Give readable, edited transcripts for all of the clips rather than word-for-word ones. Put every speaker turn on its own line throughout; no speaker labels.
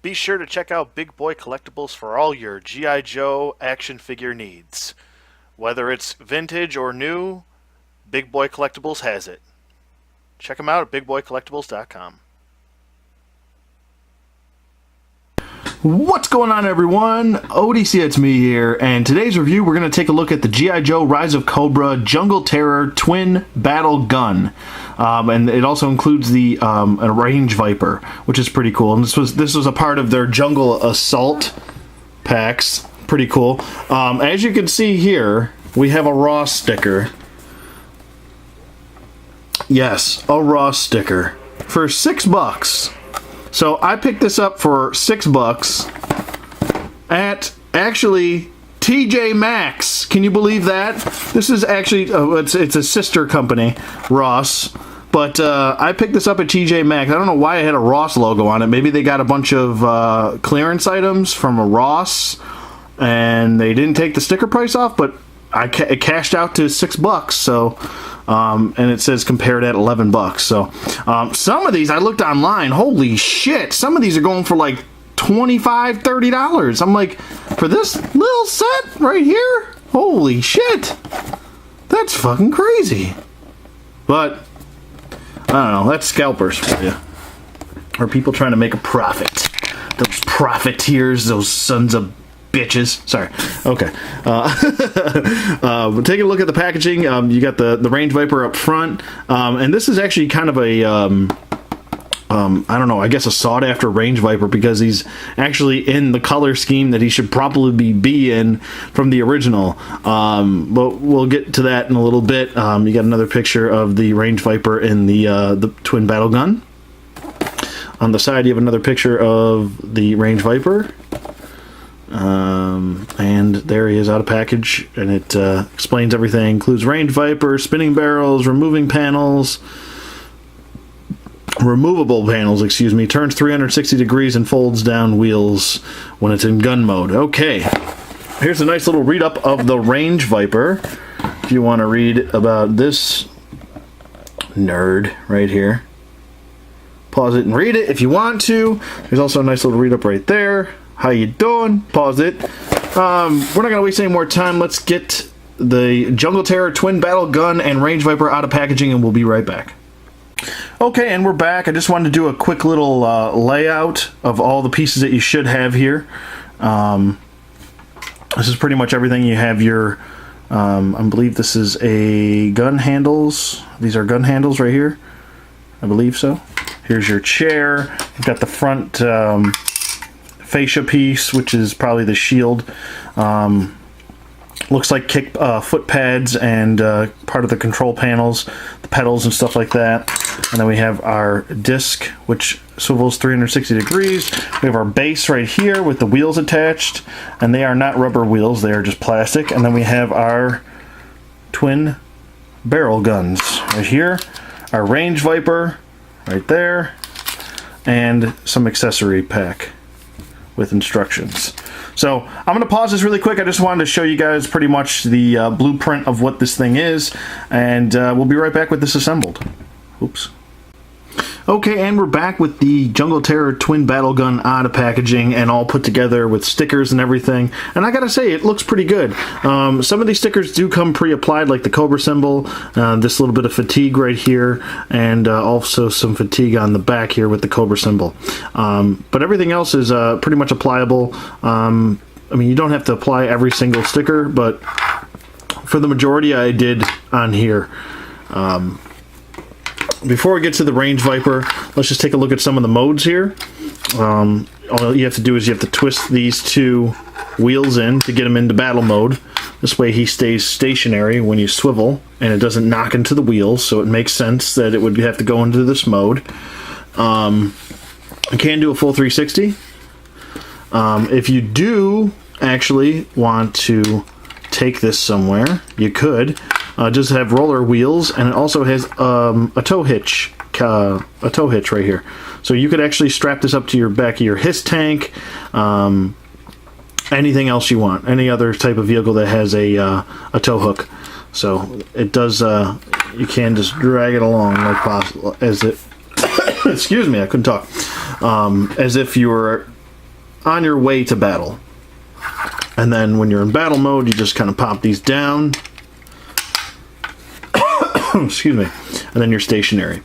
Be sure to check out Big Boy Collectibles for all your G.I. Joe action figure needs. Whether it's vintage or new, Big Boy Collectibles has it. Check them out at bigboycollectibles.com.
What's going on, everyone? ODC, it's me here, and today's review we're going to take a look at the G.I. Joe Rise of Cobra Jungle Terror Twin Battle Gun. And it also includes the a Range Viper, which is pretty cool. And this was a part of their Jungle Assault packs. Pretty cool. As you can see here, we have a Ross sticker. Yes, a Ross sticker for $6. So I picked this up for $6 at actually TJ Maxx. Can you believe that? This is actually it's a sister company, Ross. But I picked this up at TJ Maxx. I don't know why it had a Ross logo on it. Maybe they got a bunch of clearance items from a Ross, and they didn't take the sticker price off. But it cashed out to $6. So. And it says compared at $11. So some of these I looked online. Holy shit! Some of these are going for like $25, $30. I'm like, for this little set right here? Holy shit! That's fucking crazy. But I don't know. That's scalpers for you, or people trying to make a profit. Those profiteers, those sons of bitches. Sorry. Okay. Taking a look at the packaging, you got the Range Viper up front, and this is actually kind of a I don't know, I guess a sought after Range Viper, because he's actually in the color scheme that he should probably be in from the original. But we'll get to that in a little bit. You got another picture of the Range Viper in the Twin Battle Gun. On the side, you have another picture of the Range Viper. And there he is out of package, and it explains everything. Includes Range Viper, spinning barrels, removable panels, excuse me, turns 360 degrees and folds down wheels when it's in gun mode. Okay, here's a nice little read-up of the Range Viper, if you want to read about this nerd right here. Pause it and read it if you want to. There's also a nice little read-up right there. How you doing? Pause it. We're not going to waste any more time. Let's get the Jungle Terror Twin Battle Gun and Range Viper out of packaging, and we'll be right back. Okay, and we're back. I just wanted to do a quick little layout of all the pieces that you should have here. This is pretty much everything. You have your, I believe this is a gun handles. These are gun handles right here. I believe so. Here's your chair. You've got the front fascia piece, which is probably the shield. Looks like foot pads and part of the control panels, the pedals and stuff like that. And then we have our disc, which swivels 360 degrees. We have our base right here with the wheels attached, and they are not rubber wheels, they are just plastic. And then we have our twin barrel guns right here, our Range Viper right there, and some accessory pack with instructions. So I'm going to pause this really quick. I just wanted to show you guys pretty much the blueprint of what this thing is, and we'll be right back with this assembled. Oops. Okay, and we're back with the Jungle Terror Twin Battle Gun out of packaging and all put together with stickers and everything. And I gotta say, it looks pretty good. Some of these stickers do come pre-applied, like the Cobra symbol, this little bit of fatigue right here, and also some fatigue on the back here with the Cobra symbol. But everything else is pretty much applicable. I mean, you don't have to apply every single sticker, but for the majority I did on here. Before we get to the Range Viper, let's just take a look at some of the modes here. All you have to do is you have to twist these two wheels in to get him into battle mode. This way he stays stationary when you swivel, and it doesn't knock into the wheels, so it makes sense that it would have to go into this mode. You can do a full 360. If you do actually want to take this somewhere, you could. Just have roller wheels, and it also has a tow hitch right here. So you could actually strap this up to your back of your HISS tank, anything else you want, any other type of vehicle that has a tow hook. So it does. You can just drag it along like possible, as it. Excuse me, I couldn't talk. As if you were on your way to battle. And then when you're in battle mode, you just kind of pop these down. Excuse me. And then you're stationary.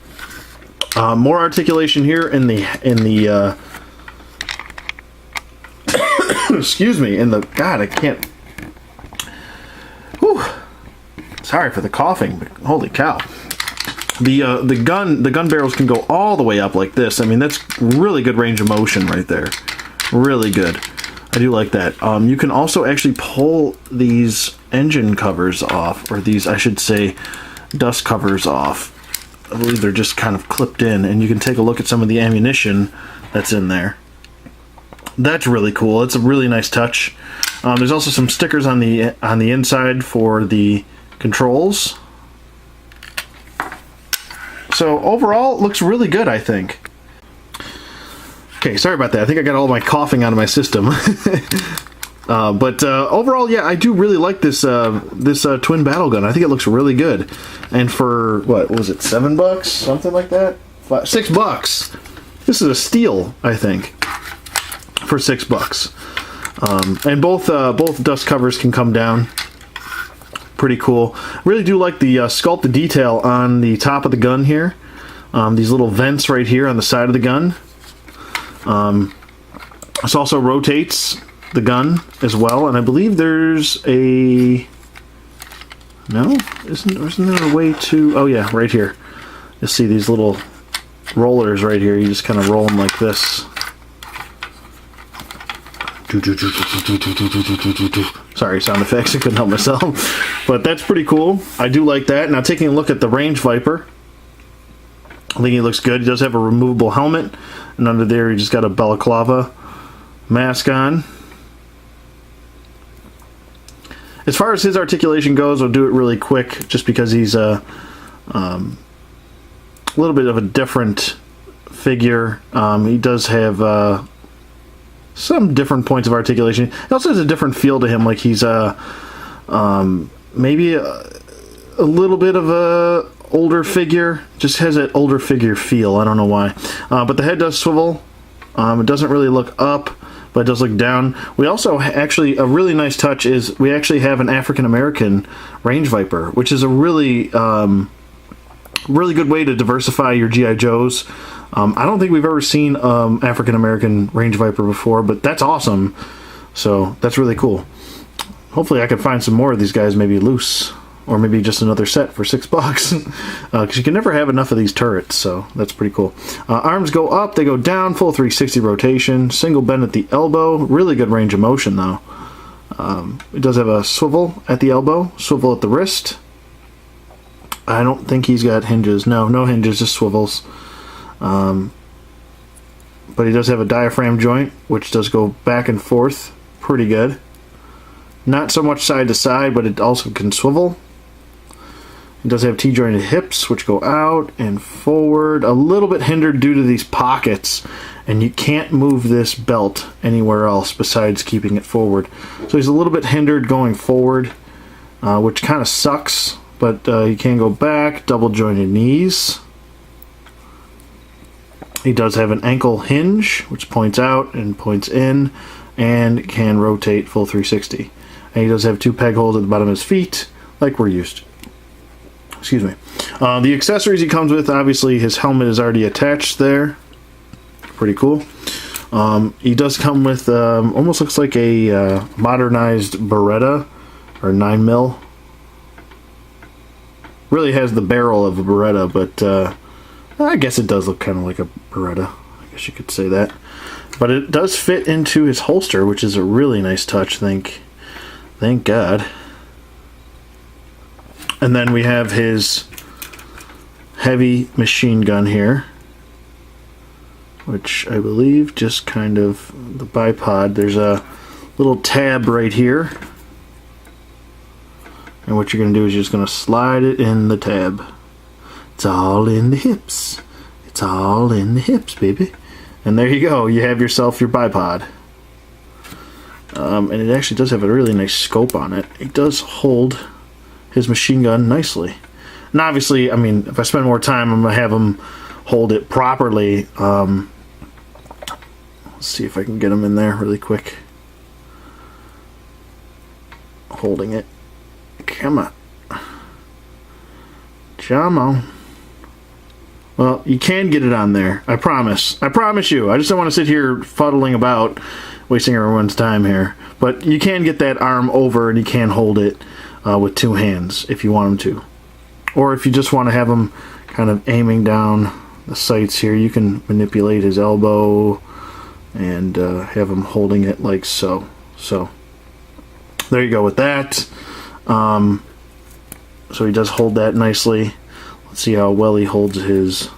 More articulation here in the excuse me, God, I can't. Whew. Sorry for the coughing, but holy cow. The gun barrels can go all the way up like this. I mean, that's really good range of motion right there. Really good. I do like that. You can also actually pull these engine covers off, or these, I should say, dust covers off. I believe they're just kind of clipped in, and you can take a look at some of the ammunition that's in there. That's really cool. It's a really nice touch. There's also some stickers on the inside for the controls. So overall, it looks really good, I think. Okay, sorry about that. I think I got all my coughing out of my system. But overall, yeah, I do really like this twin battle gun. I think it looks really good. And for, what was it, $7? Something like that? $6. This is a steal, I think, for $6. And both dust covers can come down. Pretty cool. Really do like the sculpted detail on the top of the gun here. These little vents right here on the side of the gun. This also rotates the gun as well, and I believe there's a... No? Isn't there a way to... Oh yeah, right here. You'll see these little rollers right here. You just kind of roll them like this. Sorry, sound effects. I couldn't help myself. But that's pretty cool. I do like that. Now, taking a look at the Range Viper, I think he looks good. He does have a removable helmet, and under there he just got a balaclava mask on. As far as his articulation goes, I'll do it really quick, just because he's a little bit of a different figure. He does have some different points of articulation. He also has a different feel to him, like he's maybe a little bit of a older figure. Just has that older figure feel. I don't know why. But the head does swivel. It doesn't really look up, but it does look down. We also actually, a really nice touch is we actually have an African American Range Viper, which is a really really good way to diversify your G.I. Joes. I don't think we've ever seen African American Range Viper before, but that's awesome. So that's really cool. Hopefully I can find some more of these guys, maybe loose, or maybe just another set for $6, because you can never have enough of these turrets. So that's pretty cool. Arms go up, they go down, full 360 rotation, single bend at the elbow. Really good range of motion though. It does have a swivel at the elbow, swivel at the wrist. I don't think he's got hinges. No hinges, just swivels. But he does have a diaphragm joint, which does go back and forth pretty good. Not so much side to side, but it also can swivel. It does have T-jointed hips, which go out and forward. A little bit hindered due to these pockets, and you can't move this belt anywhere else besides keeping it forward. So he's a little bit hindered going forward, which kind of sucks, but he can go back. Double jointed knees. He does have an ankle hinge, which points out and points in, and can rotate full 360. And he does have 2 peg holes at the bottom of his feet, like we're used to. Excuse me. The accessories he comes with, obviously his helmet is already attached there. Pretty cool. He does come with, almost looks like a modernized Beretta, or 9mm. Really has the barrel of a Beretta, but I guess it does look kind of like a Beretta. I guess you could say that. But it does fit into his holster, which is a really nice touch, thank God. And then we have his heavy machine gun here, which I believe just kind of, the bipod, there's a little tab right here. And what you're going to do is you're just going to slide it in the tab. It's all in the hips. It's all in the hips, baby. And there you go. You have yourself your bipod. And it actually does have a really nice scope on it. It does hold his machine gun nicely. And obviously, I mean, if I spend more time, I'm going to have him hold it properly. Let's see if I can get him in there really quick. Holding it. Come on. Come on. Well, you can get it on there. I promise. I promise you. I just don't want to sit here fuddling about, wasting everyone's time here. But you can get that arm over and you can hold it with two hands if you want him to. Or if you just want to have him kind of aiming down the sights here, you can manipulate his elbow and have him holding it like so. So, there you go with that. So he does hold that nicely. Let's see how well he holds his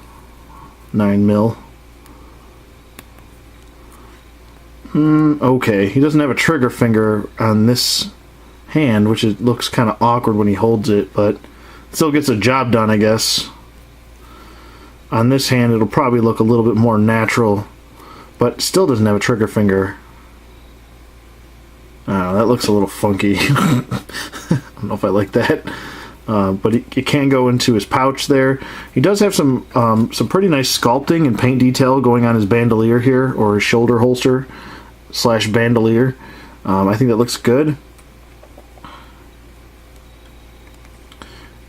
9mm. Okay, he doesn't have a trigger finger on this hand, which looks kind of awkward when he holds it, but still gets the job done, I guess. On this hand, it'll probably look a little bit more natural, but still doesn't have a trigger finger. Oh, that looks a little funky. I don't know if I like that. But it can go into his pouch there. He does have some pretty nice sculpting and paint detail going on his bandolier here, or his shoulder holster / bandolier. I think that looks good.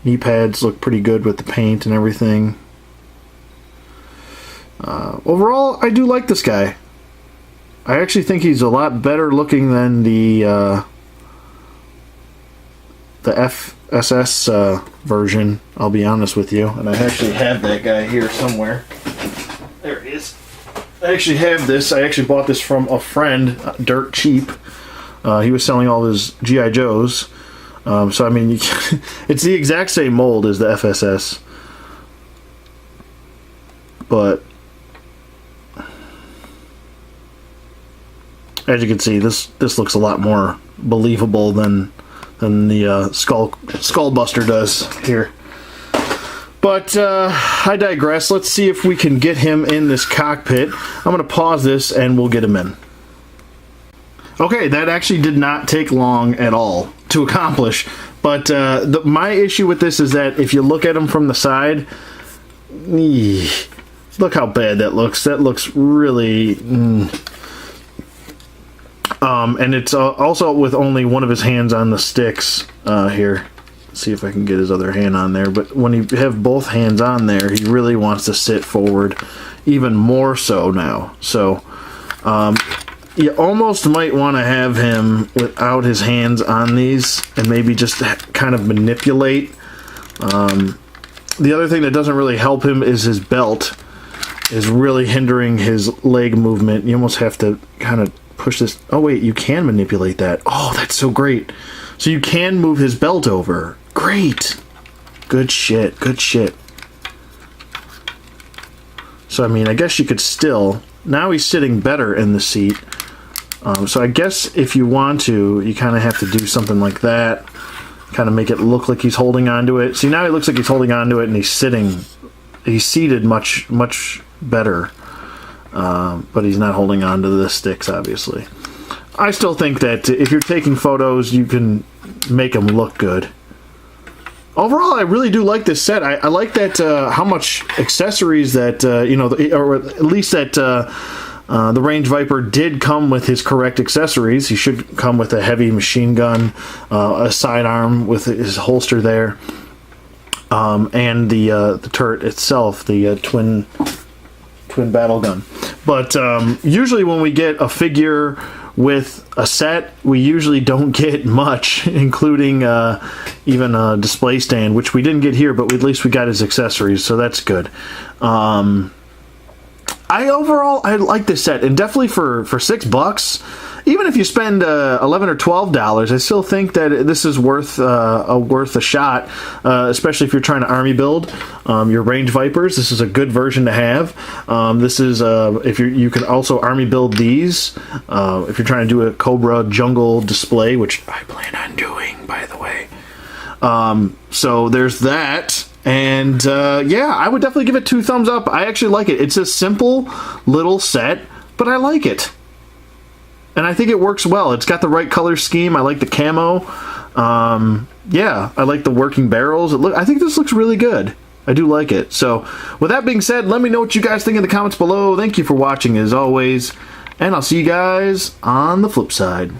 Knee pads look pretty good with the paint and everything. Overall, I do like this guy. I actually think he's a lot better looking than the FSS version, I'll be honest with you. And I actually have that guy here somewhere. There it is. I actually have this. I actually bought this from a friend, dirt cheap. He was selling all his G.I. Joes. So, I mean, it's the exact same mold as the FSS. But as you can see, this looks a lot more believable than the Skullbuster does here. But I digress. Let's see if we can get him in this cockpit. I'm going to pause this and we'll get him in. Okay, that actually did not take long at all to accomplish. But my issue with this is that if you look at him from the side, look how bad that looks. That looks really... and it's also with only one of his hands on the sticks here. Let's see if I can get his other hand on there. But when you have both hands on there, he really wants to sit forward even more so now. So you almost might want to have him without his hands on these and maybe just kind of manipulate. The other thing that doesn't really help him is his belt is really hindering his leg movement. You almost have to kind of push this. Oh wait, you can manipulate that. Oh, that's so great. So you can move his belt over. Great. Good shit. Good shit. So I mean, I guess you could still... Now he's sitting better in the seat. So I guess if you want to, you kind of have to do something like that. Kind of make it look like he's holding onto it. See, now he looks like he's holding onto it and he's sitting... He's seated much better. But he's not holding on to the sticks, obviously. I still think that if you're taking photos, you can make them look good. Overall, I really do like this set. I like that how much accessories that, or at least that the Range Viper did come with his correct accessories. He should come with a heavy machine gun, a sidearm with his holster there, and the turret itself, the twin battle gun. But usually when we get a figure with a set, we usually don't get much, including even a display stand, which we didn't get here, but at least we got his accessories, so that's good. Overall I like this set, and definitely for $6, even if you spend $11 or $12, I still think that this is worth a shot, especially if you're trying to army build your Range Vipers. This is a good version to have. This is if you can also army build these if you're trying to do a Cobra jungle display, which I plan on doing, by the way. So there's that. And yeah, I would definitely give it 2 thumbs up. I actually like it. It's a simple little set, but I like it. And I think it works well. It's got the right color scheme. I like the camo. Yeah, I like the working barrels. I think this looks really good. I do like it. So, with that being said, let me know what you guys think in the comments below. Thank you for watching, as always. And I'll see you guys on the flip side.